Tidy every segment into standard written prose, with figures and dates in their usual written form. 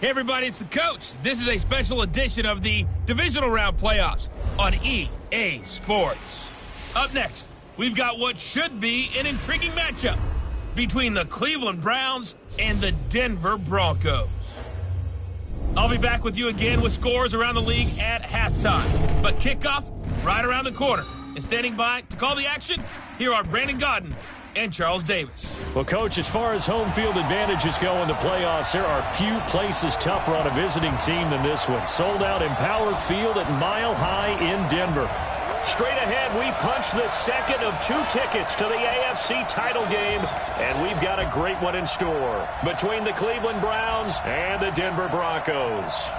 Hey everybody, it's the coach. This is a special edition of the Divisional Round Playoffs on EA Sports. Up next, we've got what should be an intriguing matchup between the Cleveland Browns and the Denver Broncos. I'll be back with you again with scores around the league at halftime. But kickoff right around the corner. And standing by to call the action, here are Brandon Gaudin and Charles Davis. Well, Coach, as far as home field advantages go in the playoffs, there are few places tougher on a visiting team than this one. Sold out Empower Field at Mile High in Denver. Straight ahead, we punch the second of 2 tickets to the AFC title game, and we've got a great one in store between the Cleveland Browns and the Denver Broncos.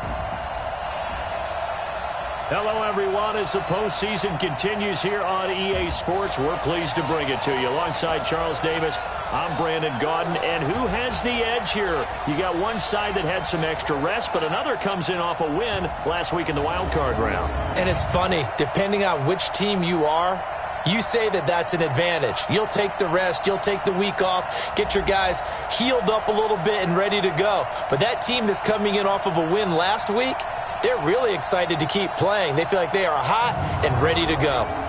Hello, everyone. As the postseason continues here on EA Sports, we're pleased to bring it to you. Alongside Charles Davis, I'm Brandon Gaudin. And who has the edge here? You got one side that had some extra rest, but another comes in off a win last week in the wild card round. And it's funny, depending on which team you are, you say that that's an advantage. You'll take the rest, you'll take the week off, get your guys healed up a little bit and ready to go. But that team that's coming in off of a win last week, they're really excited to keep playing. They feel like they are hot and ready to go.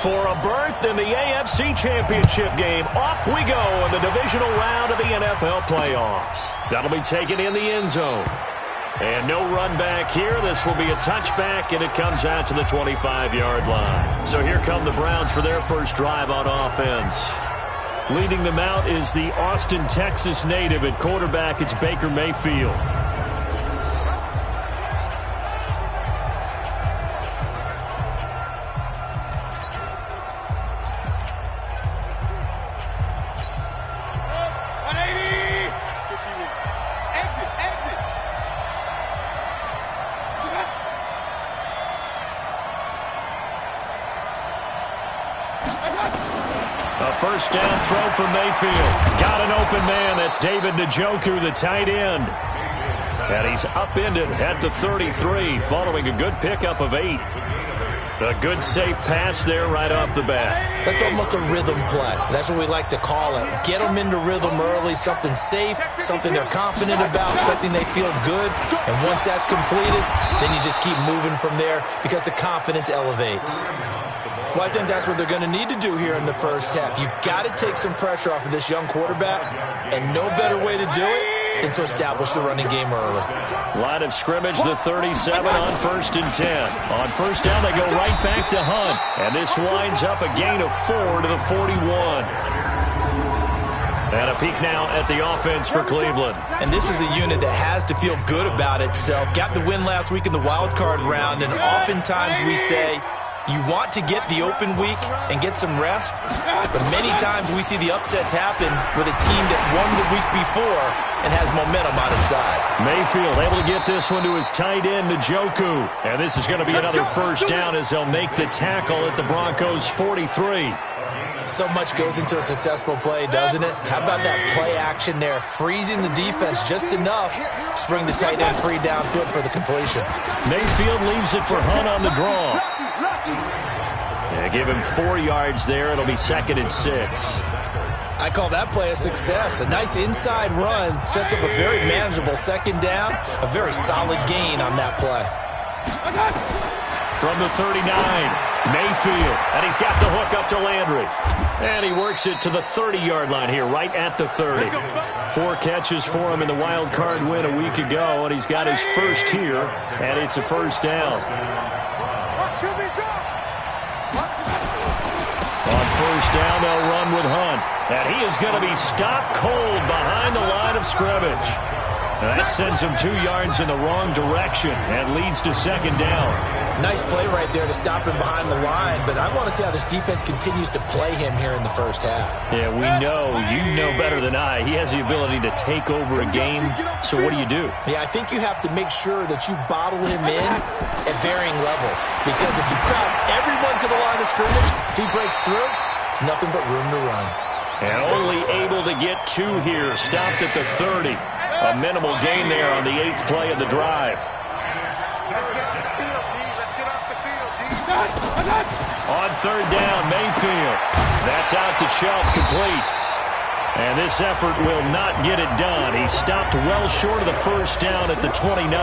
For a berth in the AFC Championship game, off we go in the divisional round of the NFL playoffs. That'll be taken in the end zone. And no run back here. This will be a touchback, and it comes out to the 25-yard line. So here come the Browns for their first drive on offense. Leading them out is the Austin, Texas native. At quarterback, it's Baker Mayfield. First down throw for Mayfield. Got an open man. That's David Njoku, the tight end. And he's upended at the 33 following a good pickup of 8. A good safe pass there right off the bat. That's almost a rhythm play. That's what we like to call it. Get them into rhythm early, something safe, something they're confident about, something they feel good. And once that's completed, then you just keep moving from there because the confidence elevates. Well, I think that's what they're going to need to do here in the first half. You've got to take some pressure off of this young quarterback, and no better way to do it than to establish the running game early. Line of scrimmage, the 37 on 1st and 10. On first down, they go right back to Hunt. And this winds up a gain of 4 to the 41. And a peek now at the offense for Cleveland. And this is a unit that has to feel good about itself. Got the win last week in the wild card round, and oftentimes we say, you want to get the open week and get some rest, but many times we see the upsets happen with a team that won the week before and has momentum on its side. Mayfield able to get this one to his tight end, Njoku. And this is going to be another first down as they'll make the tackle at the Broncos' 43. So much goes into a successful play, doesn't it? How about that play action there? Freezing the defense just enough to bring the tight end free downfield for the completion. Mayfield leaves it for Hunt on the draw. Yeah, give him 4 yards there. It'll be 2nd and 6. I call that play a success. A nice inside run sets up a very manageable 2nd down. A very solid gain on that play. From the 39, Mayfield. And he's got the hook up to Landry. And he works it to the 30-yard line here, right at the 30. 4 catches for him in the wild card win a week ago, and he's got his first here, and it's a first down. On first down, they'll run with Hunt. And he is going to be stopped cold behind the line of scrimmage. That sends him 2 yards in the wrong direction and leads to second down. Nice play right there to stop him behind the line, but I want to see how this defense continues to play him here in the first half. Yeah, we know, you know better than I, he has the ability to take over a game, so what do? Yeah, I think you have to make sure that you bottle him in at varying levels, because if you crowd everyone to the line of scrimmage, if he breaks through, it's nothing but room to run. And only able to get 2 here, stopped at the 30. A minimal gain there on the 8th play of the drive. Let's get off the field, D. Let's get off the field, D. On 3rd down, Mayfield. That's out to Chubb, complete. And this effort will not get it done. He stopped well short of the first down at the 29.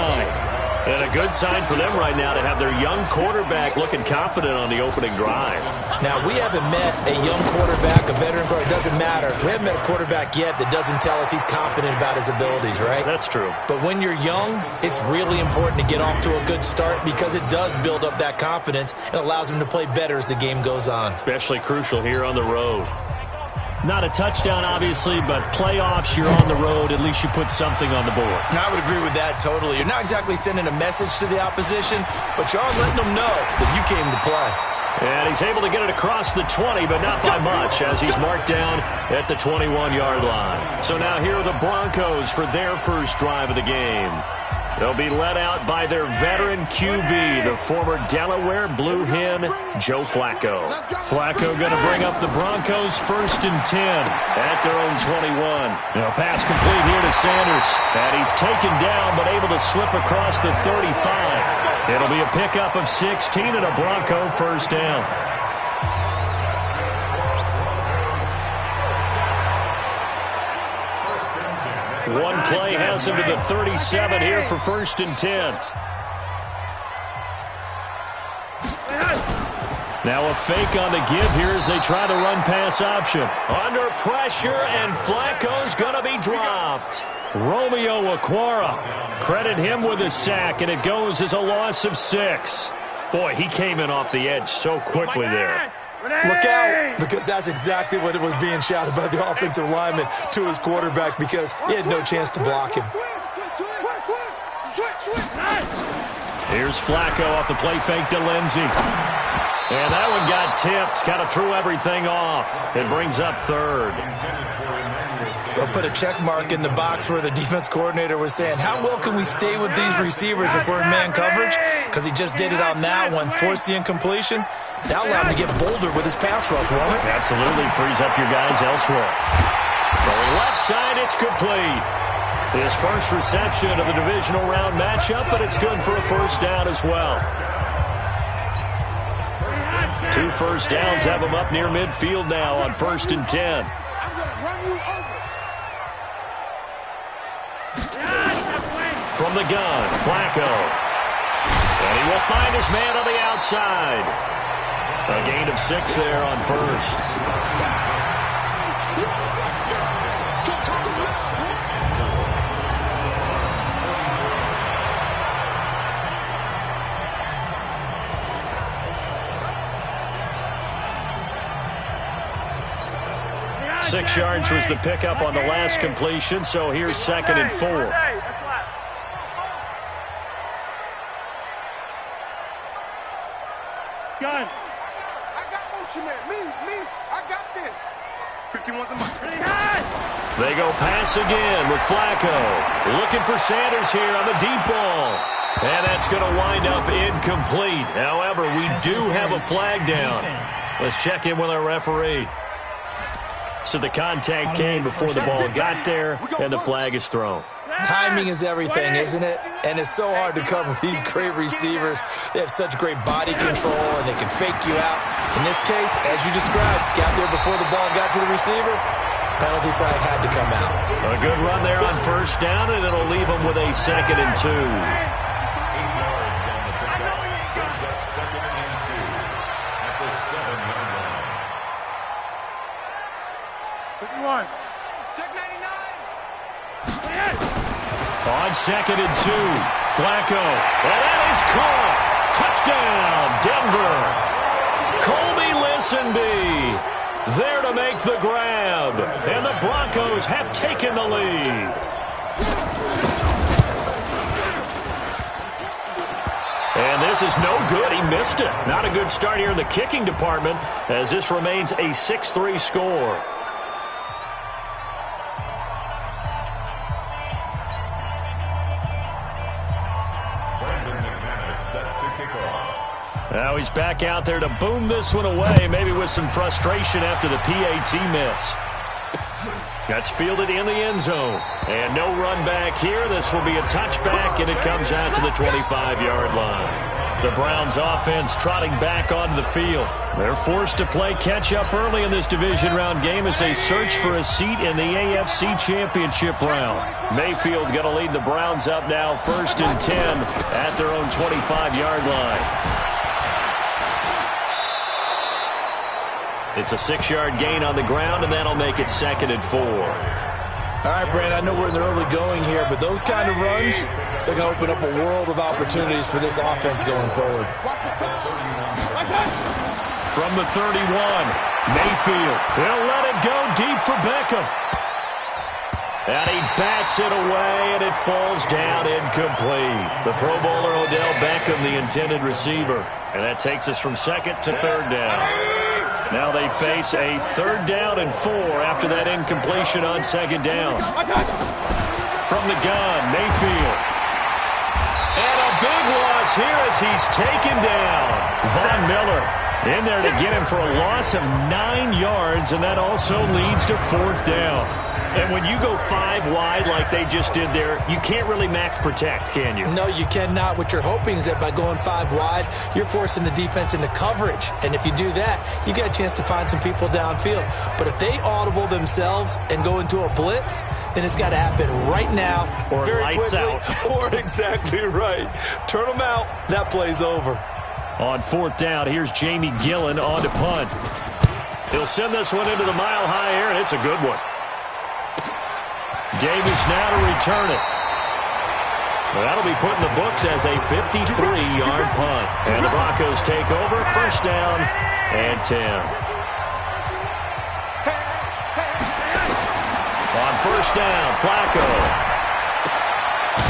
And a good sign for them right now to have their young quarterback looking confident on the opening drive. Now, we haven't met a young quarterback, a veteran quarterback. It doesn't matter. We haven't met a quarterback yet that doesn't tell us he's confident about his abilities, right? That's true. But when you're young, it's really important to get off to a good start because it does build up that confidence and allows him to play better as the game goes on. Especially crucial here on the road. Not a touchdown, obviously, but playoffs, you're on the road. At least you put something on the board. I would agree with that totally. You're not exactly sending a message to the opposition, but you are letting them know that you came to play. And he's able to get it across the 20, but not by much, as he's marked down at the 21-yard line. So now here are the Broncos for their first drive of the game. They'll be led out by their veteran QB, the former Delaware Blue Hen, Joe Flacco. Flacco going to bring up the Broncos 1st and 10 at their own 21. Now pass complete here to Sanders. And he's taken down but able to slip across the 35. It'll be a pickup of 16 and a Bronco first down. One play has him to the 37 here for 1st and 10. Now a fake on the give here as they try to run pass option. Under pressure, and Flacco's going to be dropped. Romeo Okwara. Credit him with a sack, and it goes as a loss of 6. Boy, he came in off the edge so quickly there. Look out, because that's exactly what it was being shouted by the offensive lineman to his quarterback because he had no chance to block him. Here's Flacco off the play fake to Lindsey. And that one got tipped, kind of threw everything off. It brings up 3rd. They'll put a check mark in the box where the defense coordinator was saying, how well can we stay with these receivers if we're in man coverage? Because he just did it on that one, forced the incompletion. That allowed him to get bolder with his pass rush, won't it? Absolutely, frees up your guys elsewhere. From left side, it's complete. His first reception of the divisional round matchup, but it's good for a first down as well. 2 first downs have him up near midfield now on 1st and 10. From the gun, Flacco. And he will find his man on the outside. A gain of 6 there on 1st. Six yards was the pickup on the last completion, so here's 2nd and 4. Gun. I got motion man. Me. I got this. 51's a mark. They go pass again with Flacco. Looking for Sanders here on the deep ball. And that's going to wind up incomplete. However, we do have a flag down. Let's check in with our referee. So the contact came before the ball got there, and the flag is thrown. Timing is everything, isn't it? And it's so hard to cover these great receivers. They have such great body control, and they can fake you out. In this case, as you described, got there before the ball got to the receiver. Penalty flag had to come out. A good run there on 1st down, and it'll leave them with a 2nd and 2. Check 99. On 2nd and 2, Flacco. And that is caught. Touchdown, Denver. Colby Listenby there to make the grab. And the Broncos have taken the lead. This is no good. He missed it. Not a good start here in the kicking department as this remains a 6-3 score. Now he's back out there to boom this one away, maybe with some frustration after the PAT miss. That's fielded in the end zone. And no run back here. This will be a touchback, and it comes out to the 25-yard line. The Browns offense trotting back onto the field. They're forced to play catch-up early in this division round game as they search for a seat in the AFC Championship round. Mayfield going to lead the Browns up now, 1st and 10 at their own 25-yard line. It's a 6-yard gain on the ground, and that'll make it 2nd and 4. All right, Brand, I know we're in the early going here, but those kind of runs, they're going to open up a world of opportunities for this offense going forward. From the 31, Mayfield. He'll let it go deep for Beckham. And he bats it away, and it falls down incomplete. The Pro Bowler Odell Beckham, the intended receiver. And that takes us from 2nd to 3rd down. Now they face a 3rd down and 4 after that incompletion on 2nd down. From the gun, Mayfield. And a big loss here as he's taken down. Von Miller in there to get him for a loss of 9 yards, and that also leads to 4th down. And when you go 5 wide like they just did there, you can't really max protect, can you? No, you cannot. What you're hoping is that by going 5 wide, you're forcing the defense into coverage. And if you do that, you get a chance to find some people downfield. But if they audible themselves and go into a blitz, then it's got to happen right now. Or very lights quickly, out. Or exactly right. Turn them out. That play's over. On 4th down, here's Jamie Gillen on to punt. He'll send this one into the mile-high air, and it's a good one. Davis now to return it. Well, that'll be put in the books as a 53-yard punt. And the Broncos take over, 1st down and 10. On 1st down, Flacco.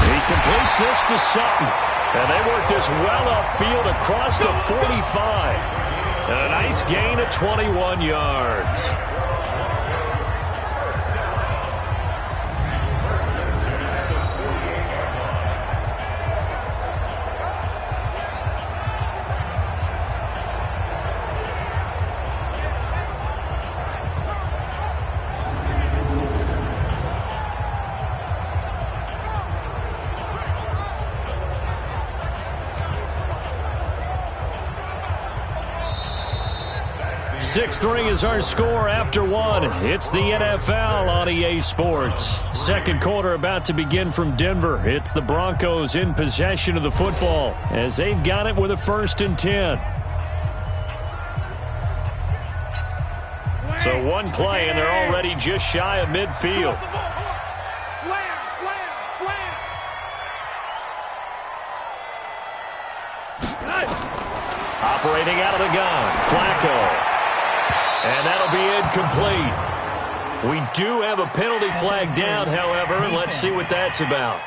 He completes this to Sutton. And they work this well upfield across the 45. And a nice gain of 21 yards. Six-3 is our score after 1. It's the NFL on EA Sports. 2nd quarter about to begin from Denver. It's the Broncos in possession of the football as they've got it with a 1st and 10. So one play, and they're already just shy of midfield. Slam, slam, slam. Operating out of the gun, Flacco. And that'll be incomplete. We do have a penalty flag down, however, and let's see what that's about.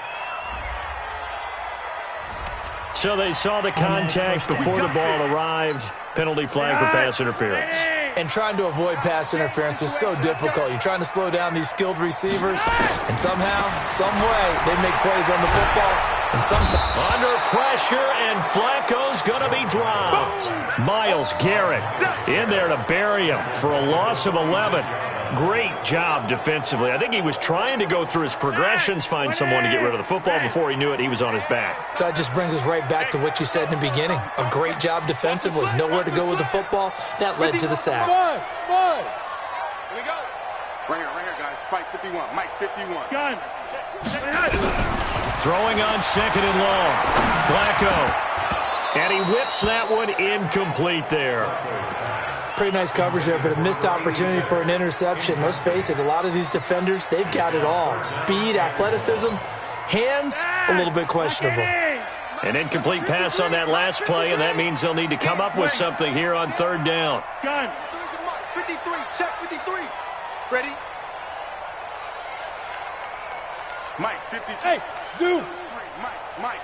So they saw the contact before the ball arrived. Penalty flag for pass interference. And trying to avoid pass interference is so difficult. You're trying to slow down these skilled receivers, and somehow, some way, they make plays on the football. And sometimes under pressure, and Flacco's going to be dropped. Myles Garrett in there to bury him for a loss of 11. Great job defensively. I think he was trying to go through his progressions, find someone to get rid of the football. Before he knew it, he was on his back. So that just brings us right back to what you said in the beginning. A great job defensively. Nowhere to go with the football. That led to the sack. Here we go. Right here, guys. Fight 51. Mike 51. Gun. Throwing on 2nd and long. Flacco. And he whips that one incomplete there. Pretty nice coverage there, but a missed opportunity for an interception. Let's face it, a lot of these defenders, they've got it all. Speed, athleticism, hands, a little bit questionable. An incomplete pass on that last play, and that means they'll need to come up with something here on 3rd down. Gun. 53. Check 53. Ready? Mike 53. Hey, zoom. Mike.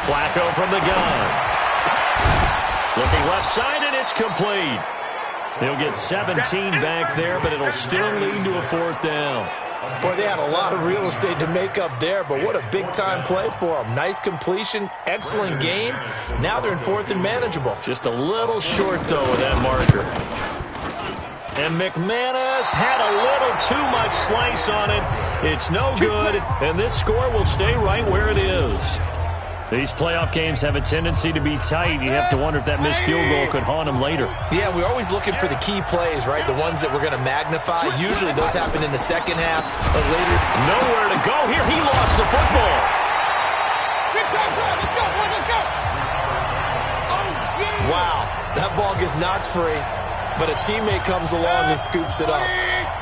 Flacco from the gun. Looking left side, and it's complete. He'll get 17 back there, but it'll still lead to a 4th down. Boy, they had a lot of real estate to make up there, but what a big-time play for them. Nice completion, excellent game. Now they're in 4th and manageable. Just a little short, though, with that marker. And McManus had a little too much slice on it. It's no good, and this score will stay right where it is. These playoff games have a tendency to be tight. You have to wonder if that missed field goal could haunt them later. Yeah, we're always looking for the key plays, right? The ones that we're going to magnify. Usually those happen in the second half, but later. Nowhere to go here. He lost the football. Wow, that ball gets knocked free, but a teammate comes along and scoops it up.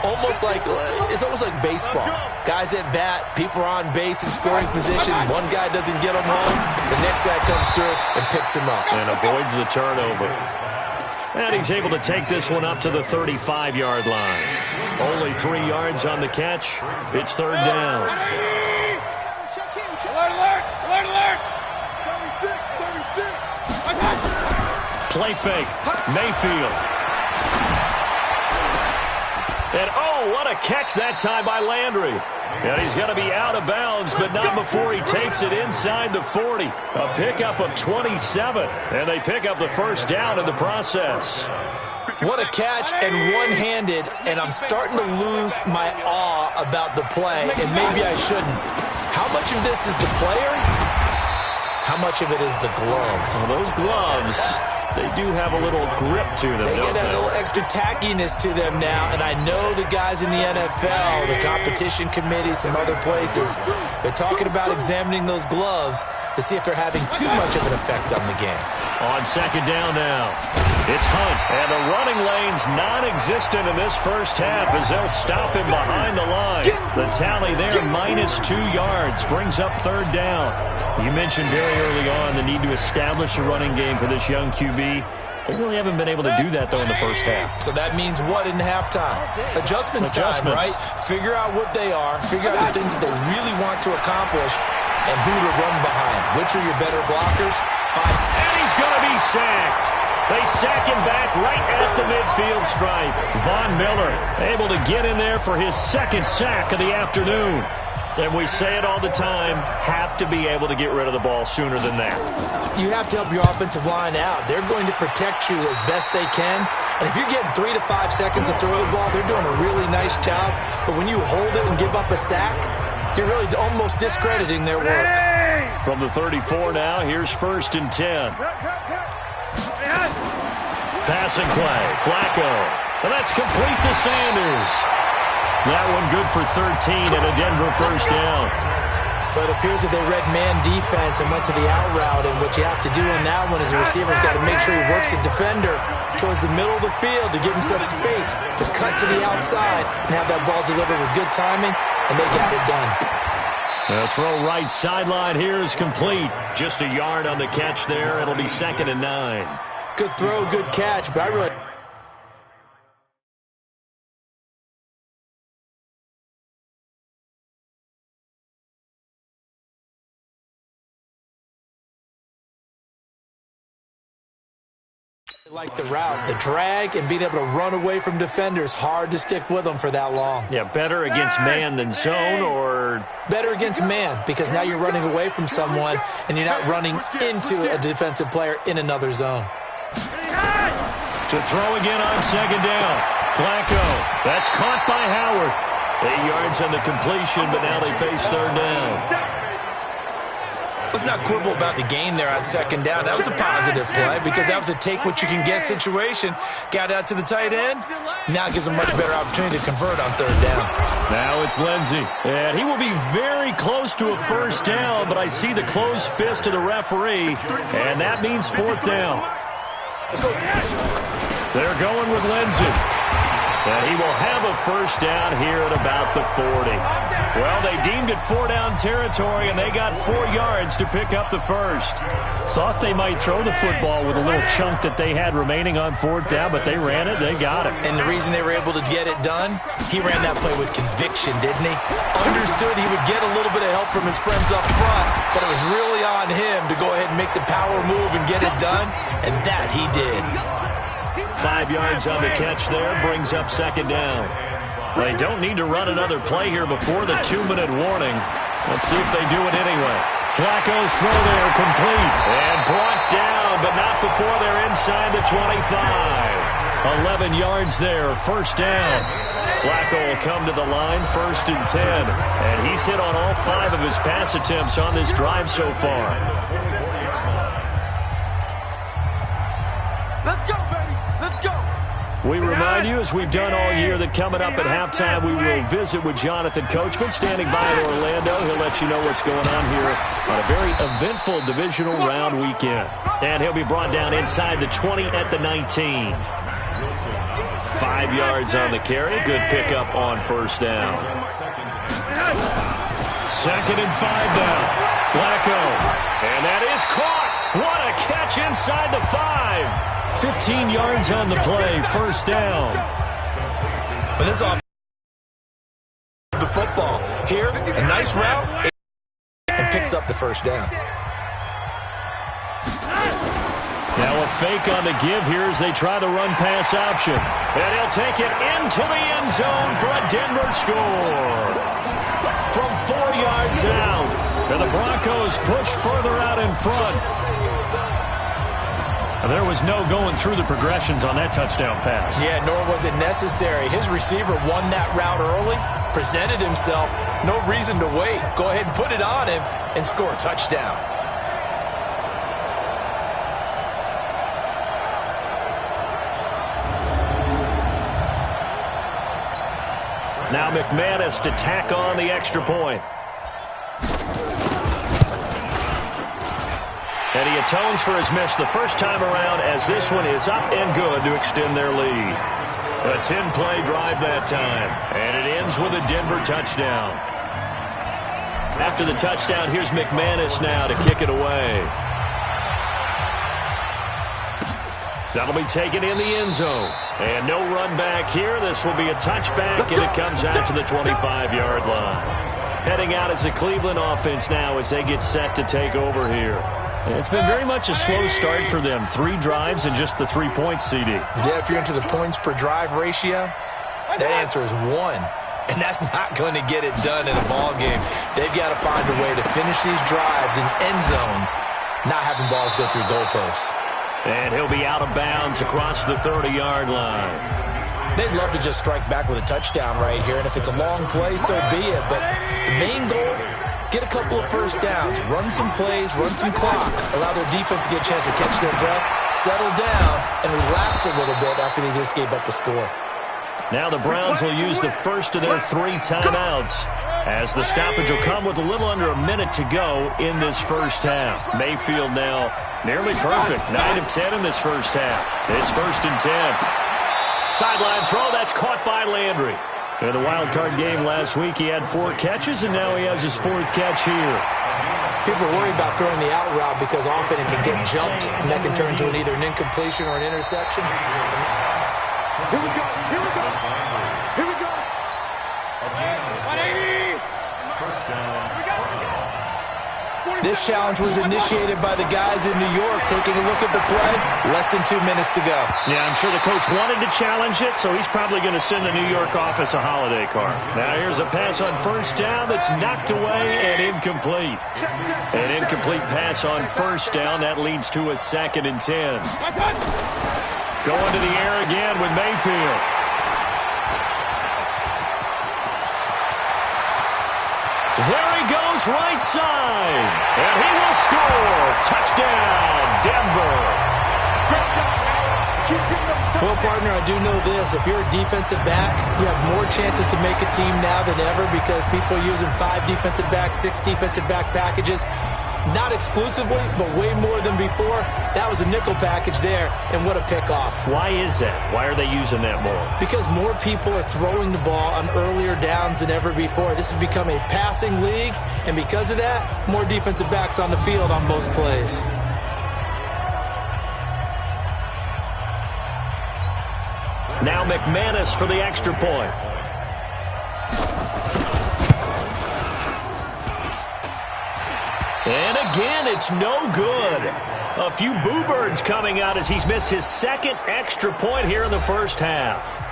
It's almost like baseball. Guys at bat, people are on base in scoring position. One guy doesn't get him home. The next guy comes through and picks him up. And avoids the turnover. And he's able to take this one up to the 35-yard line. Only 3 yards on the catch. It's 3rd down. Alert! Alert! 36! Play fake. Mayfield. And, oh, what a catch that time by Landry. And he's going to be out of bounds, but not before he takes it inside the 40. A pickup of 27, and they pick up the 1st down in the process. What a catch, and one-handed, and I'm starting to lose my awe about the play, and maybe I shouldn't. How much of this is the player? How much of it is the glove? Well, those gloves, they do have a little grip to them, They don't get a they? little extra tackiness to them now, and I know the guys in the NFL, the competition committee, some other places, they're talking about examining those gloves to see if they're having too much of an effect on the game. On 2nd down now, it's Hunt, and the running lane's non-existent in this first half as they'll stop him behind the line. The tally there, -2 yards, brings up 3rd down. You mentioned very early on the need to establish a running game for this young QB. They really haven't been able to do that, though, in the first half. So that means what in halftime? Adjustments time, right? Figure out what they are, figure out the things that they really want to accomplish, and who to run behind. Which are your better blockers? Fight. And he's going to be sacked. They sack him back right at the midfield stripe. Von Miller able to get in there for his 2nd sack of the afternoon. And we say it all the time, have to be able to get rid of the ball sooner than that. You have to help your offensive line out. They're going to protect you as best they can. And if you're getting 3 to 5 seconds to throw the ball, they're doing a really nice job. But when you hold it and give up a sack, you're really almost discrediting their work. From the 34 now, here's 1st and 10. Passing play, Flacco. And that's complete to Sanders. That one good for 13 and a Denver 1st down. But it appears that they read man defense and went to the out route. And what you have to do in that one is the receiver's got to make sure he works the defender towards the middle of the field to give himself space to cut to the outside and have that ball delivered with good timing, and they got it done. The throw right sideline here is complete. Just a yard on the catch there. It'll be 2nd and 9. Good throw, good catch, but I really... like the route, the drag, and being able to run away from defenders. Hard to stick with them for that long. Yeah, better against man than zone, or... Better against man, because now you're running away from someone, and you're not running into a defensive player in another zone. To throw again on 2nd down. Flacco. That's caught by Howard. 8 yards on the completion, but now they face 3rd down. Let's not quibble about the gain there on 2nd down. That was a positive play because that was a take-what-you-can-get situation. Got out to the tight end. Now it gives them much better opportunity to convert on 3rd down. Now it's Lindsey. And he will be very close to a 1st down, but I see the closed fist of the referee, and that means 4th down. They're going with Lindsey. And he will have a first down here at about the 40. Well, they deemed it 4-down territory, and they got 4 yards to pick up the first. Thought they might throw the football with a little chunk that they had remaining on 4th down, but they ran it. They got it. And the reason they were able to get it done, he ran that play with conviction, didn't he? Understood he would get a little bit of help from his friends up front, but it was really on him to go ahead and make the power move and get it done, and that he did. 5 yards on the catch there, brings up 2nd down. They don't need to run another play here before the 2-minute warning. Let's see if they do it anyway. Flacco's throw there, complete. And brought down, but not before they're inside the 25. 11 yards there, first down. Flacco will come to the line, 1st and 10. And he's hit on all 5 of his pass attempts on this drive so far. Let's go, baby. Let's go. We remind you, as we've done all year, that coming up at halftime, we will visit with Jonathan Coachman, standing by in Orlando. He'll let you know what's going on here on a very eventful divisional round weekend. And he'll be brought down inside the 20 at the 19. 5 yards on the carry. Good pickup on first down. 2nd and 5 down. Flacco. And that is caught. What a catch inside the 5. 15 yards on the play, first down. But this off the football. Here, a nice route, and picks up the first down. Now a fake on the give here as they try the run-pass option. And he'll take it into the end zone for a Denver score. From 4 yards out. And the Broncos push further out in front. There was no going through the progressions on that touchdown pass. Yeah, nor was it necessary. His receiver won that route early, presented himself, no reason to wait. Go ahead and put it on him and score a touchdown. Now McManus to tack on the extra point. And he atones for his miss the first time around, as this one is up and good to extend their lead. A 10-play drive that time, and it ends with a Denver touchdown. After the touchdown, here's McManus now to kick it away. That'll be taken in the end zone. And no run back here. This will be a touchback, and it comes out to the 25-yard line. Heading out as the Cleveland offense now as they get set to take over here. It's been very much a slow start for them. 3 drives and just the 3 points, CD. Yeah, if you're into the points per drive ratio, that answer is 1. And that's not going to get it done in a ball game. They've got to find a way to finish these drives in end zones, not having balls go through goalposts. And he'll be out of bounds across the 30-yard line. They'd love to just strike back with a touchdown right here, and if it's a long play, so be it. But the main goal, get a couple of first downs, run some plays, run some clock, allow their defense to get a chance to catch their breath, settle down, and relax a little bit after they just gave up a score. Now the Browns will use the first of their 3 timeouts, as the stoppage will come with a little under a minute to go in this first half. Mayfield now nearly perfect. 9 of 10 in this first half. It's 1st and 10. Sideline throw, that's caught by Landry. In the wild card game last week, he had 4 catches, and now he has his 4th catch here. People worry about throwing the out route because often it can get jumped, and that can turn into either an incompletion or an interception. Here we go. Here we go. Here we go. 180. First down. This challenge was initiated by the guys in New York. Taking a look at the play, less than 2 minutes to go. Yeah, I'm sure the coach wanted to challenge it, so he's probably going to send the New York office a holiday card. Now here's a pass on first down that's knocked away and incomplete. An incomplete pass on first down. That leads to a 2nd and 10. Going to the air again with Mayfield. There he goes, right side. And he will score. Touchdown, Denver. Well, partner, I do know this. If you're a defensive back, you have more chances to make a team now than ever because people are using 5 defensive backs, 6 defensive back packages. Not exclusively, but way more than before. That was a nickel package there, and what a pickoff. Why is that? Why are they using that more? Because more people are throwing the ball on earlier downs than ever before. This has become a passing league, and because of that, more defensive backs on the field on most plays. Now McManus for the extra point. And again, it's no good. A few boo birds coming out as he's missed his second extra point here in the first half.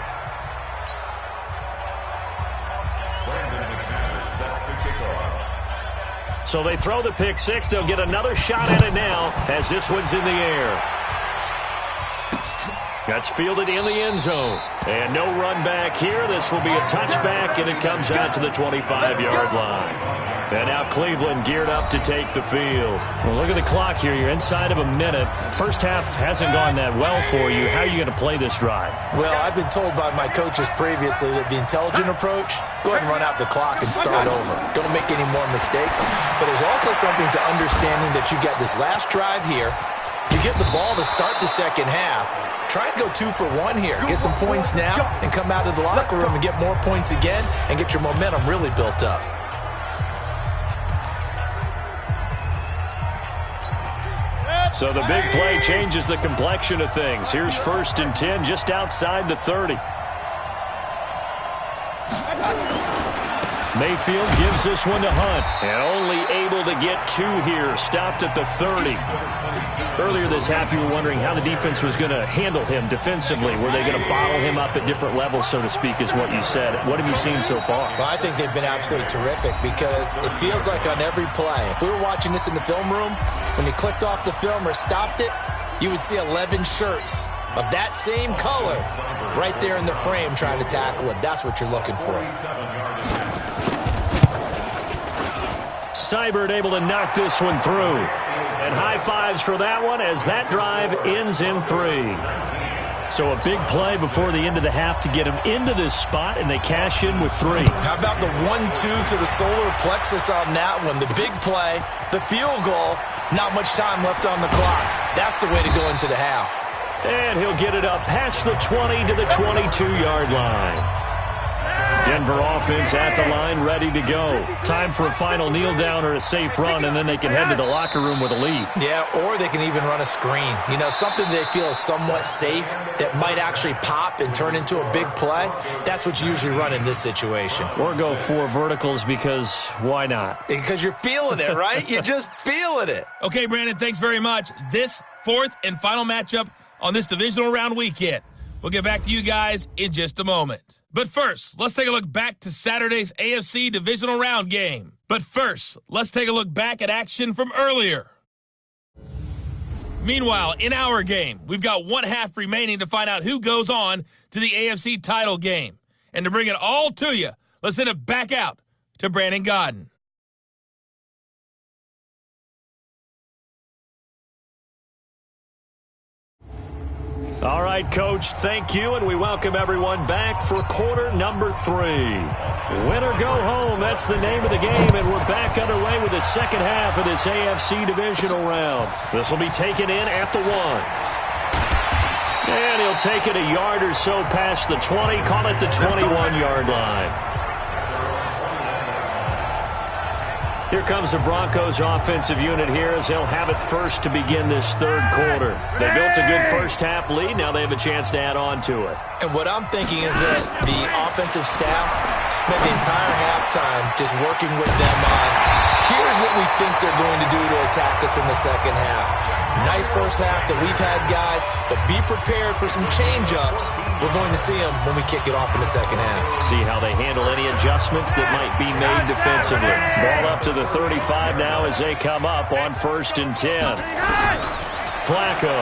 So they throw the pick six. They'll get another shot at it now as this one's in the air. That's fielded in the end zone. And no run back here. This will be a touchback, and it comes out to the 25-yard line. And now Cleveland geared up to take the field. Well, look at the clock here. You're inside of a minute. First half hasn't gone that well for you. How are you going to play this drive? Well, I've been told by my coaches previously that the intelligent approach, go ahead and run out the clock and start over. Don't make any more mistakes. But there's also something to understanding that you got this last drive here. You get the ball to start the second half. Try and go 2 for 1 here. Get some points now and come out of the locker room and get more points again and get your momentum really built up. So the big play changes the complexion of things. Here's 1st and 10 just outside the 30. Mayfield gives this one to Hunt. And only able to get 2 here. Stopped at the 30. Earlier this half, you were wondering how the defense was going to handle him defensively. Were they going to bottle him up at different levels, so to speak, is what you said. What have you seen so far? Well, I think they've been absolutely terrific because it feels like on every play, if we were watching this in the film room, when you clicked off the film or stopped it, you would see 11 shirts of that same color right there in the frame trying to tackle it. That's what you're looking for. Seibert able to knock this one through. And high fives for that one as that drive ends in 3. So a big play before the end of the half to get him into this spot, and they cash in with 3. How about the 1-2 to the solar plexus on that one? The big play, the field goal, not much time left on the clock. That's the way to go into the half. And he'll get it up past the 20 to the 22-yard line. Denver offense at the line, ready to go. Time for a final kneel down or a safe run, and then they can head to the locker room with a lead. Yeah, or they can even run a screen. You know, something they feel is somewhat safe that might actually pop and turn into a big play. That's what you usually run in this situation. Or go 4 verticals because why not? Because you're feeling it, right? You're just feeling it. Okay, Brandon, thanks very much. This 4th and final matchup on this divisional round weekend. We'll get back to you guys in just a moment. But first, let's take a look back to Saturday's AFC divisional round game. But first, let's take a look back at action from earlier. Meanwhile, in our game, we've got 1 half remaining to find out who goes on to the AFC title game. And to bring it all to you, let's send it back out to Brandon Gaudin. All right, Coach, thank you, and we welcome everyone back for quarter number 3. Win or go home, that's the name of the game, and we're back underway with the second half of this AFC divisional round. This will be taken in at the 1. And he'll take it a yard or so past the 20, call it the 21-yard line. Here comes the Broncos offensive unit here as they'll have it first to begin this 3rd quarter. They built a good first half lead. Now they have a chance to add on to it. And what I'm thinking is that the offensive staff spent the entire halftime just working with them on, here's what we think they're going to do to attack us in the second half. Nice first half that we've had, guys, but be prepared for some change-ups. We're going to see them when we kick it off in the second half. See how they handle any adjustments that might be made defensively. Ball up to the 35 now as they come up on 1st and 10. Flacco.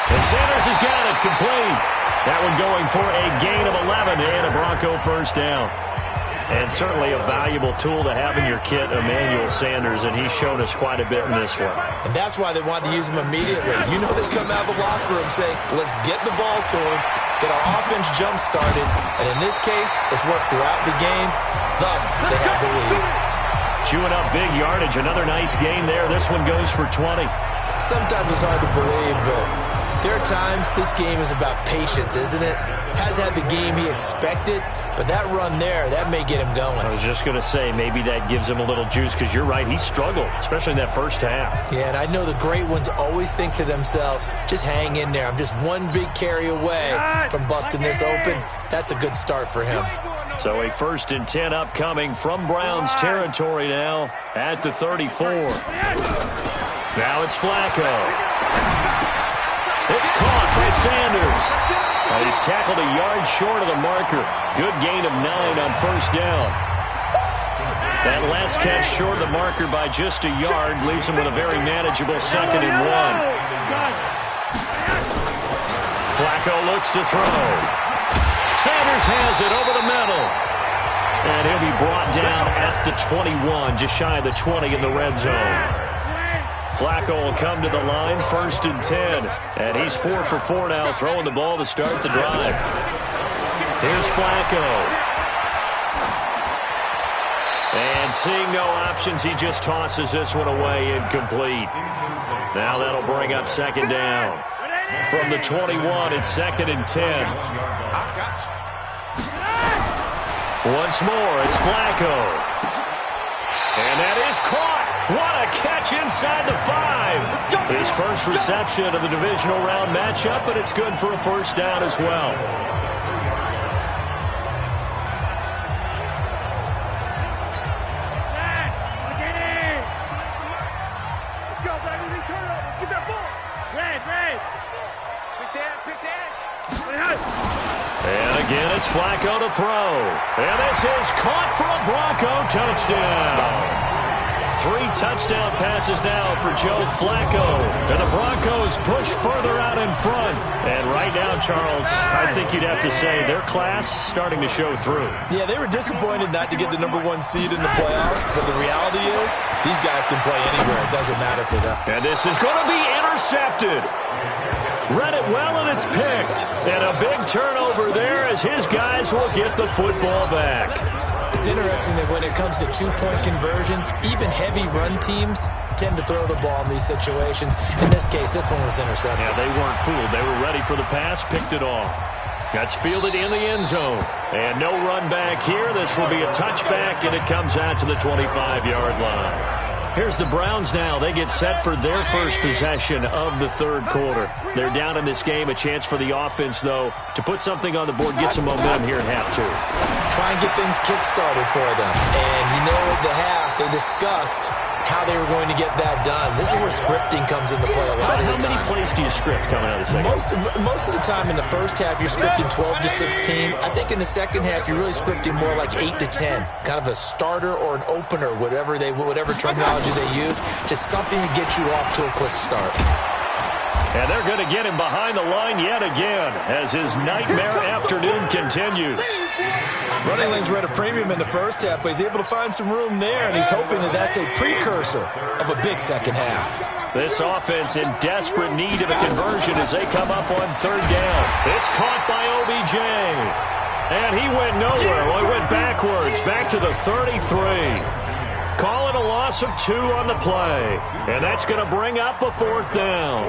And Sanders has got it complete. That one going for a gain of 11 and a Bronco first down. And certainly a valuable tool to have in your kit, Emmanuel Sanders, and he's shown us quite a bit in this one. And that's why they wanted to use him immediately. You know they come out of the locker room saying, let's get the ball to him, get our offense jump-started, and in this case, it's worked throughout the game. Thus, they have the lead. Chewing up big yardage. Another nice gain there. This one goes for 20. Sometimes it's hard to believe, but there are times this game is about patience, isn't it? Has had the game he expected, but that run there, that may get him going. I was just going to say, maybe that gives him a little juice, because you're right, he struggled, especially in that first half. Yeah, and I know the great ones always think to themselves, just hang in there. I'm just one big carry away from busting this open. That's a good start for him. So a 1st and 10 upcoming from Browns territory now at the 34. Now it's Flacco. It's caught by Sanders. He's tackled a yard short of the marker. Good gain of 9 on 1st down. That last catch short of the marker by just a yard leaves him with a very manageable 2nd and 1. Flacco looks to throw. Sanders has it over the middle. And he'll be brought down at the 21, just shy of the 20 in the red zone. Flacco will come to the line, 1st and 10. And he's 4 for 4 now, throwing the ball to start the drive. Here's Flacco. And seeing no options, he just tosses this one away, incomplete. Now that'll bring up 2nd down. From the 21, it's 2nd and 10. Once more, it's Flacco. And that is caught. What a catch inside the 5. His first reception of the divisional round matchup, but it's good for a 1st down as well. Let's go, baby. Turnover. Get that ball. Red. Pick that. And again, it's Flacco to throw. And this is caught for a Bronco touchdown. 3 touchdown passes now for Joe Flacco. And the Broncos push further out in front. And right now, Charles, I think you'd have to say their class starting to show through. Yeah, they were disappointed not to get the #1 seed in the playoffs, but the reality is these guys can play anywhere. It doesn't matter for them. And this is going to be intercepted. Read it well, and it's picked. And a big turnover there as his guys will get the football back. It's interesting that when it comes to 2-point conversions, even heavy run teams tend to throw the ball in these situations. In this case, this one was intercepted. Yeah, they weren't fooled. They were ready for the pass, picked it off. That's fielded in the end zone. And no run back here. This will be a touchback, and it comes out to the 25-yard line. Here's the Browns now. They get set for their first possession of the 3rd quarter. They're down in this game. A chance for the offense, though, to put something on the board, get some momentum here at half 2. Try and get things kick-started for them. And you know at the half, they discussed how they were going to get that done. This is where scripting comes into play a lot of the time. How many plays do you script coming out of the second? Most of the time in the first half, you're scripting 12 to 16. I think in the second half, you're really scripting more like 8 to 10. Kind of a starter or an opener, whatever terminology they use. Just something to get you off to a quick start. And they're going to get him behind the line yet again as his nightmare afternoon continues. Running lanes were at a premium in the first half, but he's able to find some room there, and he's hoping that that's a precursor of a big second half. This offense in desperate need of a conversion as they come up on 3rd down. It's caught by OBJ. And he went nowhere. Well, he went backwards, back to the 33. Calling a loss of 2 on the play. And that's going to bring up a 4th down.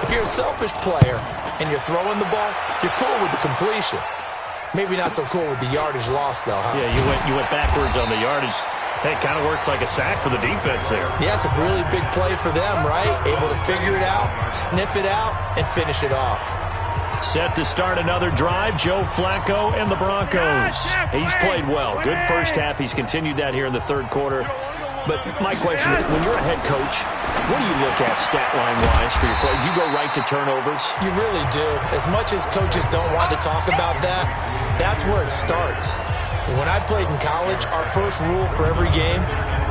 If you're a selfish player and you're throwing the ball, you're cool with the completion. Maybe not so cool with the yardage loss, though, huh? Yeah, you went backwards on the yardage. Hey, it kind of works like a sack for the defense there. Yeah, it's a really big play for them, right? Able to figure it out, sniff it out, and finish it off. Set to start another drive, Joe Flacco and the Broncos. He's played well. Good first half. He's continued that here in the 3rd quarter. But my question, when you're a head coach, what do you look at stat line-wise for your play? Do you go right to turnovers? You really do. As much as coaches don't want to talk about that, that's where it starts. When I played in college, our first rule for every game,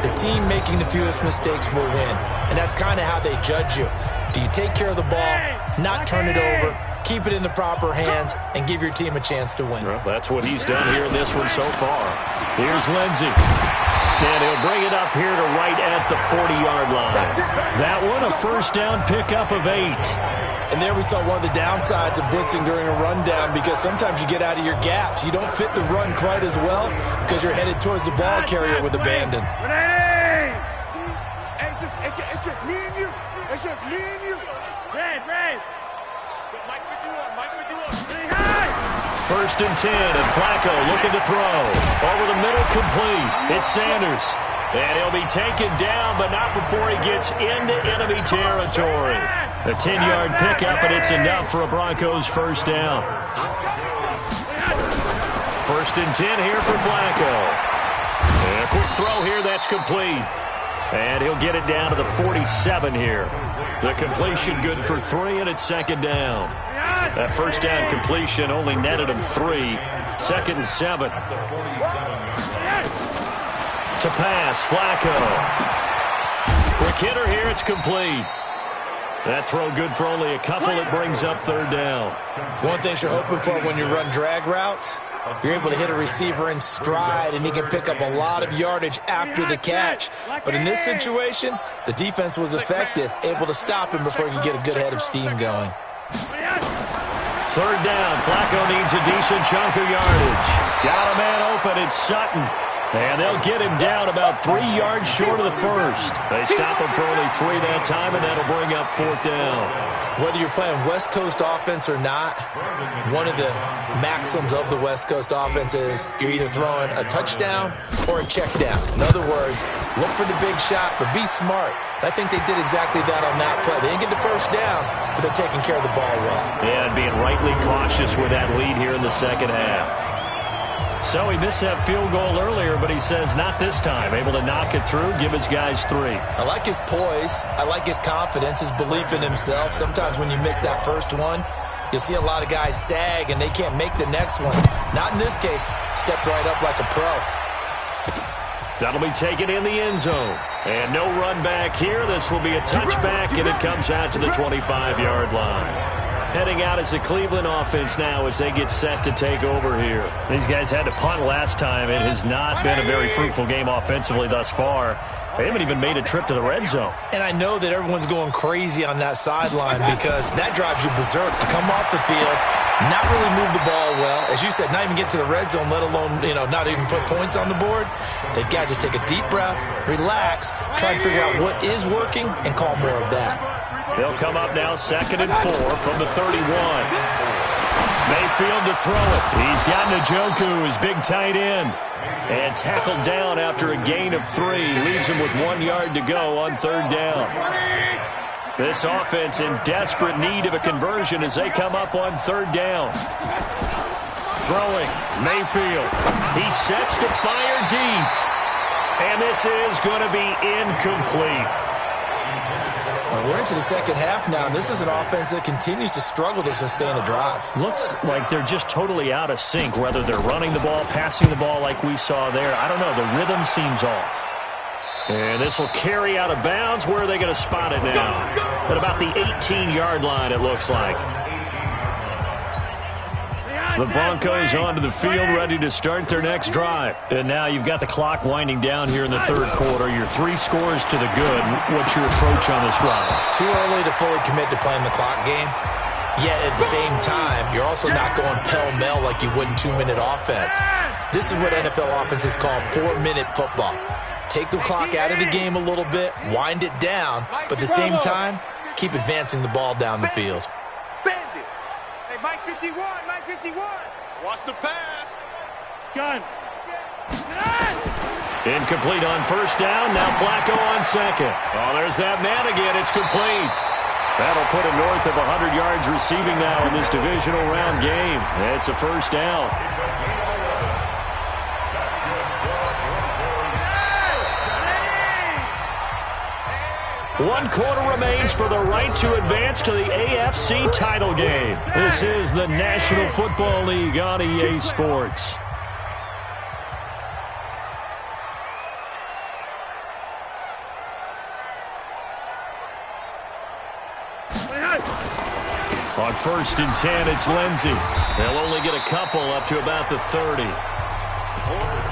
the team making the fewest mistakes will win. And that's kind of how they judge you. Do you take care of the ball, not turn it over, keep it in the proper hands, and give your team a chance to win? Well, that's what he's done here in this one so far. Here's Lindsey. And he'll bring it up here to right at the 40-yard line. That one, a 1st down pickup of 8. And there we saw one of the downsides of blitzing during a rundown, because sometimes you get out of your gaps. You don't fit the run quite as well because you're headed towards the ball carrier with abandon. It's just me and you. It's just me and you. Red. Mike with you on. Mike with you on. Pretty high. 1st and 10, and Flacco looking to throw. Over the middle, complete. It's Sanders. And he'll be taken down, but not before he gets into enemy territory. A 10-yard pickup, and it's enough for a Broncos first down. 1st and 10 here for Flacco. And a quick throw here, that's complete. And he'll get it down to the 47 here. The completion good for 3, and it's 2nd down. That first down completion only netted him 3. 2nd and 7. To pass, Flacco. Quick hitter here, it's complete. That throw good for only a couple. It brings up 3rd down. One thing you're hoping for when you run drag routes, you're able to hit a receiver in stride, and he can pick up a lot of yardage after the catch. But in this situation, the defense was effective, able to stop him before he could get a good head of steam going. 3rd down. Flacco needs a decent chunk of yardage. Got a man open. It's Sutton. And they'll get him down about 3 yards short of the first. They stop him for only 3 that time, and that'll bring up 4th down. Whether you're playing West Coast offense or not, one of the maxims of the West Coast offense is you're either throwing a touchdown or a check down. In other words, look for the big shot, but be smart. I think they did exactly that on that play. They didn't get the first down, but they're taking care of the ball well. Yeah, and being rightly cautious with that lead here in the second half. So he missed that field goal earlier, but he says not this time. Able to knock it through, give his guys 3. I like his poise. I like his confidence, his belief in himself. Sometimes when you miss that first one, you'll see a lot of guys sag and they can't make the next one. Not in this case. Stepped right up like a pro. That'll be taken in the end zone. And no run back here. This will be a touchback, and it comes out to the 25-yard line. Heading out as the Cleveland offense now as they get set to take over here. These guys had to punt last time. It has not been a very fruitful game offensively thus far. They haven't even made a trip to the red zone. And I know that everyone's going crazy on that sideline because that drives you berserk to come off the field, not really move the ball well. As you said, not even get to the red zone, let alone, not even put points on the board. They've got to just take a deep breath, relax, try and figure out what is working, and call more of that. They'll come up now 2nd and 4 from the 31. Mayfield to throw it. He's got Njoku, his big tight end. And tackled down after a gain of 3. Leaves him with 1 yard to go on 3rd down. This offense in desperate need of a conversion as they come up on 3rd down. Throwing, Mayfield. He sets to fire deep. And this is going to be incomplete. We're into the second half now. This is an offense that continues to struggle to sustain a drive. Looks like they're just totally out of sync, whether they're running the ball, passing the ball like we saw there. I don't know. The rhythm seems off. And this will carry out of bounds. Where are they going to spot it now? At about the 18-yard line, it looks like. The Broncos onto the field, ready to start their next drive. And now you've got the clock winding down here in the 3rd quarter. Your 3 scores to the good. What's your approach on this drive? Too early to fully commit to playing the clock game. Yet at the same time, you're also not going pell-mell like you would in 2-minute offense. This is what NFL offenses call 4-minute football. Take the clock out of the game a little bit, wind it down, but at the same time, keep advancing the ball down the field. Bandit. Hey, Mike 51. Mike 51. Watch the pass. Gun. Incomplete on 1st down. Now Flacco on 2nd. Oh, there's that man again. It's complete. That'll put him north of 100 yards receiving now in this divisional round game. It's a 1st down. One quarter remains for the right to advance to the AFC title game. This is the National Football League on EA Sports. On 1st and 10, it's Lindsey. They'll only get a couple up to about the 30.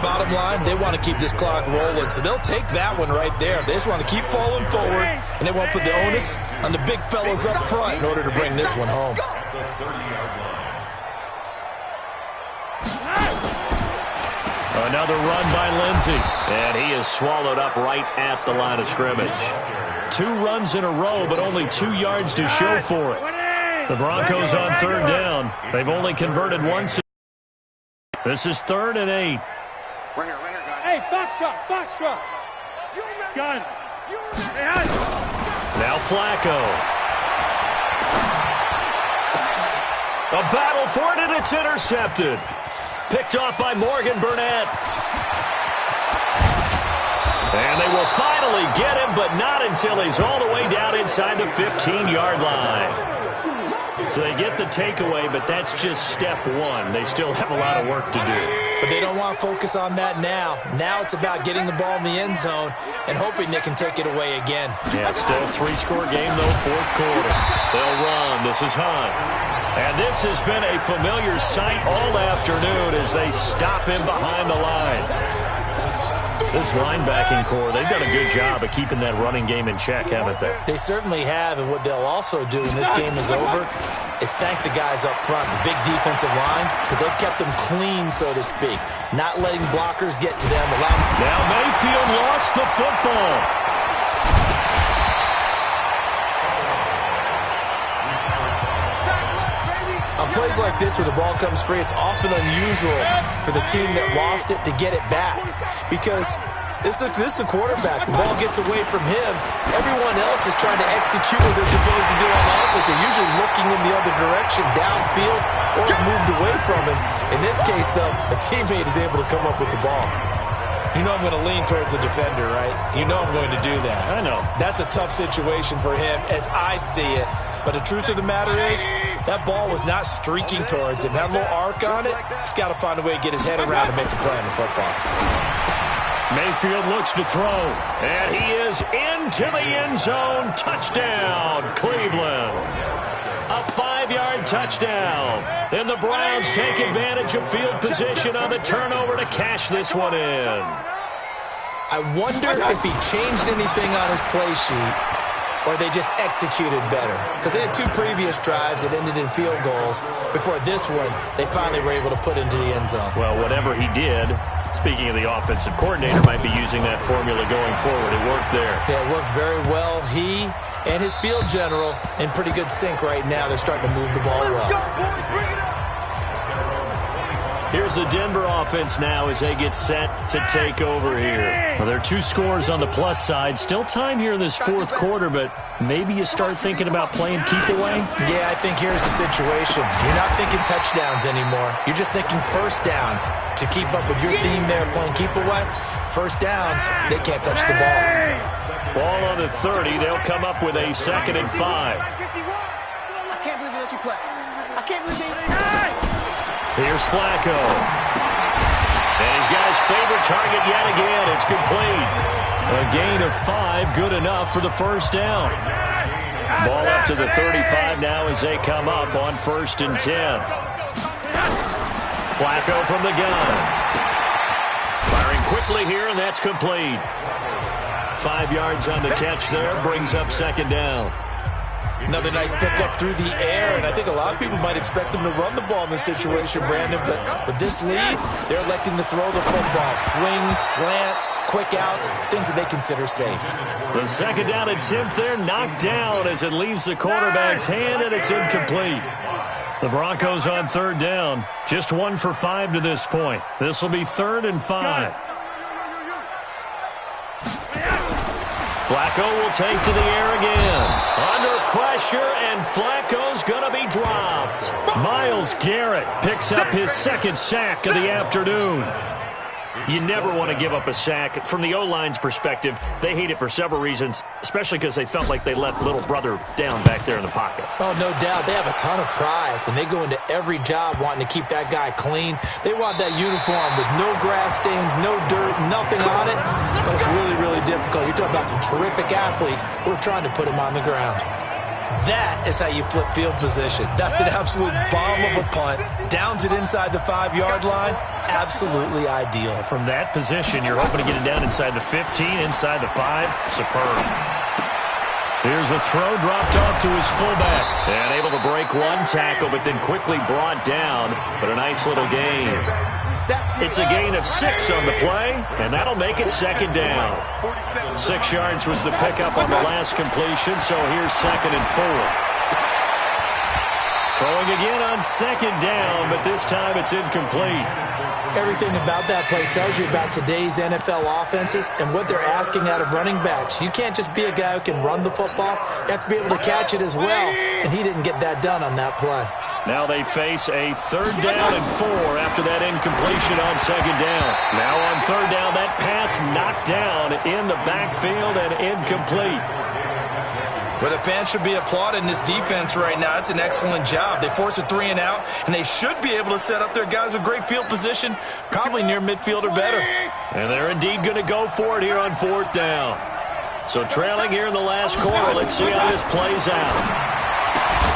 Bottom line, they want to keep this clock rolling, so they'll take that one right there. They just want to keep falling forward, and they won't put the onus on the big fellas up front in order to bring this one home. Another run by Lindsey, and he is swallowed up right at the line of scrimmage. 2 runs in a row, but only 2 yards to show for it. The Broncos on 3rd down. They've only converted once. This is 3rd and 8. Hey, Foxtrot. Gun. Now Flacco. A battle for it, and it's intercepted. Picked off by Morgan Burnett. And they will finally get him, but not until he's all the way down inside the 15-yard line. So they get the takeaway, but that's just step 1. They still have a lot of work to do. But they don't want to focus on that now. Now it's about getting the ball in the end zone and hoping they can take it away again. Yeah, still a 3-score game, though, 4th quarter. They'll run. This is Hunt. And this has been a familiar sight all afternoon as they stop him behind the line. This linebacking core, they've done a good job of keeping that running game in check, haven't they? They certainly have, and what they'll also do when this game is over is thank the guys up front, the big defensive line, because they've kept them clean, so to speak, not letting blockers get to them. Now Mayfield lost the football. On plays like this where the ball comes free, it's often unusual for the team that lost it to get it back, because this is the quarterback. The ball gets away from him. Everyone else is trying to execute what they're supposed to do on offense. They're usually looking in the other direction, downfield, or moved away from him. In this case, though, a teammate is able to come up with the ball. You know I'm going to lean towards the defender, right? You know I'm going to do that. I know. That's a tough situation for him as I see it. But the truth of the matter is, that ball was not streaking towards him. That little arc on it, he's got to find a way to get his head around and make a play on the football. Mayfield looks to throw, and he is into the end zone. Touchdown, Cleveland. A 5-yard touchdown. And the Browns take advantage of field position on the turnover to cash this one in. I wonder if he changed anything on his play sheet or they just executed better. Because they had 2 previous drives that ended in field goals. Before this one, they finally were able to put into the end zone. Well, whatever he did, speaking of the offensive coordinator, might be using that formula going forward. It worked there. Yeah, it worked very well. He and his field general in pretty good sync right now. They're starting to move the ball well. Here's the Denver offense now as they get set to take over here. Well, there are 2 scores on the plus side. Still time here in this 4th quarter, but maybe you start thinking about playing keep away? Yeah, I think here's the situation. You're not thinking touchdowns anymore. You're just thinking first downs. To keep up with your theme there, playing keep away, first downs, they can't touch the ball. Ball on the 30. They'll come up with a 2nd and 5. I can't believe they let you play. I can't believe they... Here's Flacco. And he's got his favorite target yet again. It's complete. A gain of 5, good enough for the first down. Ball up to the 35 now as they come up on 1st and 10. Flacco from the gun. Firing quickly here, and that's complete. 5 yards on the catch there, brings up 2nd down. Another nice pickup through the air, and I think a lot of people might expect them to run the ball in this situation, Brandon, but with this lead, they're electing to throw the football. Swings, slants, quick outs, things that they consider safe. The 2nd down attempt there knocked down as it leaves the quarterback's hand, and it's incomplete. The Broncos on 3rd down, just 1 for 5 to this point. This will be 3rd and 5. Flacco will take to the air again. Under pressure, and Flacco's going to be dropped. Myles Garrett picks up his 2nd sack of the afternoon. You never want to give up a sack. From the O-line's perspective, they hate it for several reasons, especially because they felt like they let little brother down back there in the pocket. Oh, no doubt. They have a ton of pride, and they go into every job wanting to keep that guy clean. They want that uniform with no grass stains, no dirt, nothing on it. But it's really, really difficult. You're talking about some terrific athletes who are trying to put him on the ground. That is how you flip field position. That's an absolute bomb of a punt. Downs it inside the 5-yard line. Absolutely ideal. From that position, you're hoping to get it down inside the 15, inside the 5. Superb. Here's a throw dropped off to his fullback. And able to break 1 tackle, but then quickly brought down. But a nice little gain. It's a gain of 6 on the play, and that'll make it second down. 6 yards was the pickup on the last completion, so here's 2nd and 4. Throwing again on 2nd down, but this time it's incomplete. Everything about that play tells you about today's NFL offenses and what they're asking out of running backs. You can't just be a guy who can run the football. You have to be able to catch it as well, and he didn't get that done on that play. Now they face a 3rd down and 4 after that incompletion on 2nd down. Now on 3rd down, that pass knocked down in the backfield and incomplete. Well, the fans should be applauding this defense right now. It's an excellent job. They force a 3 and out, and they should be able to set up their guys with great field position, probably near midfield or better. And they're indeed going to go for it here on 4th down. So trailing here in the last quarter, let's see how this plays out.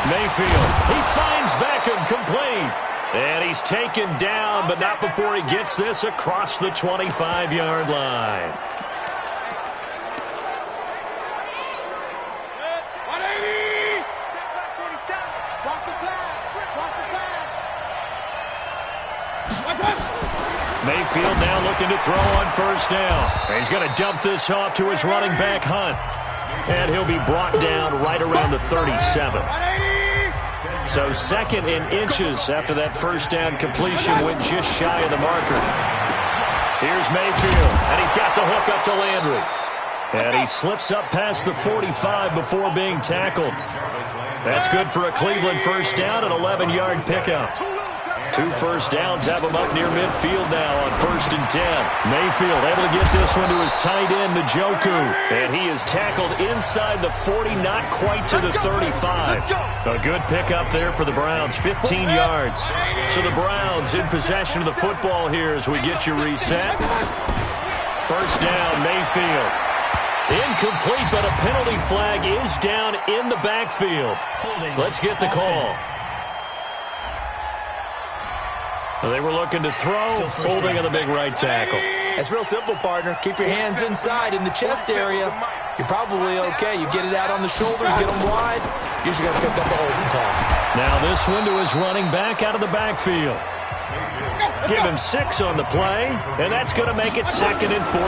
Mayfield, he finds Beckham complete. And he's taken down, but not before he gets this across the 25-yard line. Mayfield now looking to throw on 1st down. He's going to dump this off to his running back, Hunt. And he'll be brought down right around the 37. So 2nd in inches after that 1st down completion went just shy of the marker. Here's Mayfield, and he's got the hook up to Landry. And he slips up past the 45 before being tackled. That's good for a Cleveland 1st down, an 11-yard pickup. 2 first downs have him up near midfield now on 1st and 10. Mayfield able to get this one to his tight end, Njoku. And he is tackled inside the 40, not quite to the 35. A good pickup there for the Browns, 15 yards. So the Browns in possession of the football here as we get you reset. 1st down, Mayfield. Incomplete, but a penalty flag is down in the backfield. Let's get the call. They were looking to throw, holding on the big right tackle. It's real simple, partner. Keep your hands inside in the chest area. You're probably okay. You get it out on the shoulders, get them wide. Usually got to pick up the holding call. Now this one to his running back out of the backfield. Give him 6 on the play, and that's going to make it 2nd and 14.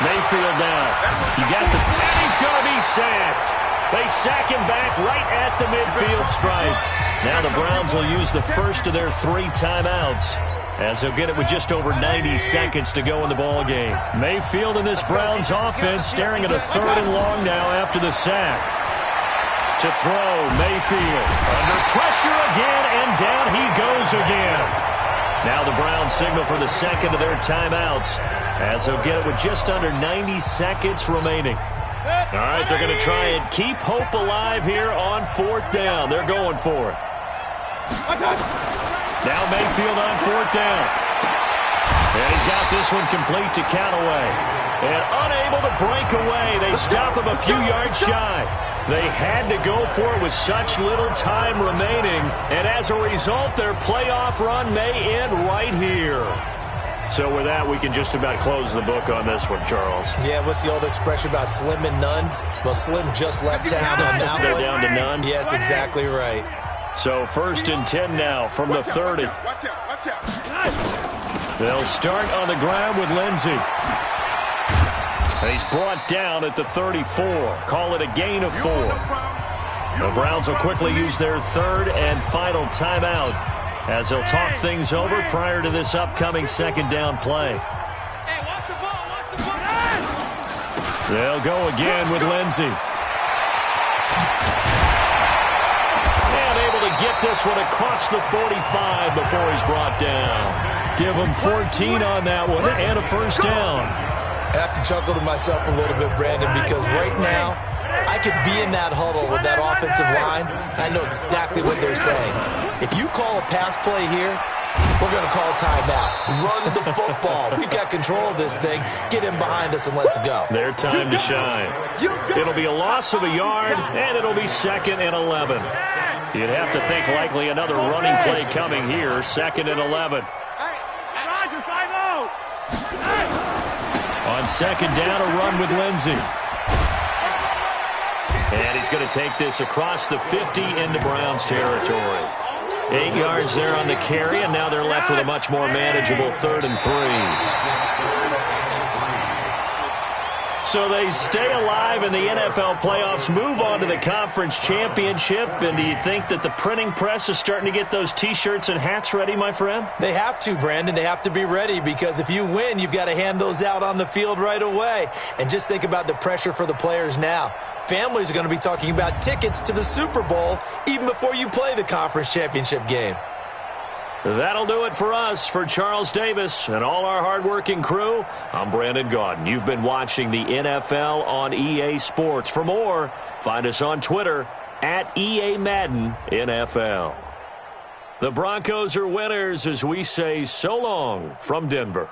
Mayfield down. You got the... And he's going to be sacked. They sack him back right at the midfield stripe. Now the Browns will use the first of their 3 timeouts as they'll get it with just over 90 seconds to go in the ball game. Mayfield and this Browns offense staring at a 3rd and long now after the sack. To throw, Mayfield under pressure again, and down he goes again. Now the Browns signal for the 2nd of their timeouts as they'll get it with just under 90 seconds remaining. All right, they're going to try and keep hope alive here on 4th down. They're going for it. Now Mayfield on 4th down. And he's got this one complete to Callaway. And unable to break away. They stop him a few yards shy. They had to go for it with such little time remaining. And as a result, their playoff run may end right here. So with that, we can just about close the book on this one, Charles. Yeah, what's the old expression about slim and none? Well, Slim just left town on that one. They're down to none? Yes, exactly right. So 1st and 10 now from the 30. Watch out. They'll start on the ground with Lindsey. And he's brought down at the 34. Call it a gain of 4. The Browns will quickly use their 3rd and final timeout as they'll talk things over prior to this upcoming 2nd down play. They'll go again with Lindsey. And able to get this one across the 45 before he's brought down. Give him 14 on that one and a 1st down. I have to chuckle to myself a little bit, Brandon, because right now I could be in that huddle with that offensive line. I know exactly what they're saying. If you call a pass play here, we're going to call timeout. Run the football. We've got control of this thing. Get in behind us and let's go. Their time to shine. It'll be a loss of a yard, and it'll be 2nd and 11. You'd have to think likely another running play coming here, 2nd and 11. On 2nd down, a run with Lindsey. And he's going to take this across the 50 into Browns territory. 8 yards there on the carry, and now they're left with a much more manageable 3rd and 3. So they stay alive in the NFL playoffs, move on to the conference championship. And do you think that the printing press is starting to get those T-shirts and hats ready, my friend? They have to, Brandon. They have to be ready because if you win, you've got to hand those out on the field right away. And just think about the pressure for the players now. Families are going to be talking about tickets to the Super Bowl even before you play the conference championship game. That'll do it for us. For Charles Davis and all our hardworking crew, I'm Brandon Gaudin. You've been watching the NFL on EA Sports. For more, find us on Twitter at EA Madden NFL. The Broncos are winners as we say so long from Denver.